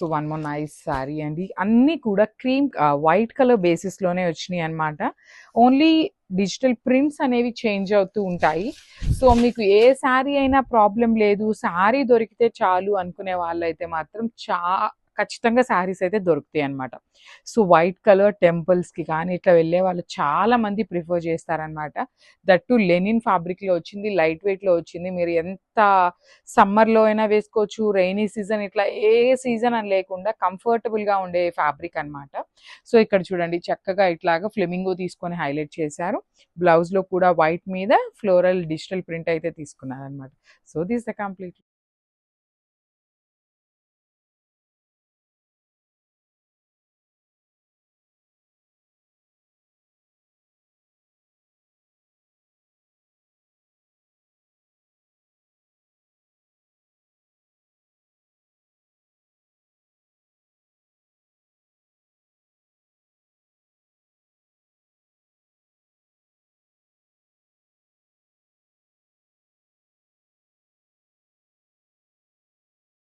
So one more nice sari అండి. అన్నీ కూడా క్రీమ్ వైట్ కలర్ బేసిస్లోనే వచ్చినాయి అనమాట. ఓన్లీ డిజిటల్ ప్రింట్స్ అనేవి చేంజ్ అవుతూ ఉంటాయి. సో మీకు ఏ శారీ అయినా ప్రాబ్లం లేదు, శారీ దొరికితే చాలు అనుకునే వాళ్ళైతే మాత్రం ఖచ్చితంగా శారీస్ అయితే దొరుకుతాయి అనమాట. సో వైట్ కలర్ టెంపుల్స్కి కానీ ఇట్లా వెళ్ళే వాళ్ళు చాలా మంది ప్రిఫర్ చేస్తారనమాట. దట్టు లెనిన్ ఫ్యాబ్రిక్లో వచ్చింది, లైట్ వెయిట్లో వచ్చింది. మీరు ఎంత సమ్మర్లో అయినా వేసుకోవచ్చు, రైనీ సీజన్, ఇట్లా ఏ సీజన్ అని లేకుండా కంఫర్టబుల్గా ఉండే ఫ్యాబ్రిక్ అనమాట. సో ఇక్కడ చూడండి చక్కగా ఇట్లాగా ఫ్లెమింగో తీసుకొని హైలైట్ చేశారు. బ్లౌజ్లో కూడా వైట్ మీద ఫ్లోరల్ డిజిటల్ ప్రింట్ అయితే తీసుకున్నారు అనమాట. So this the complete.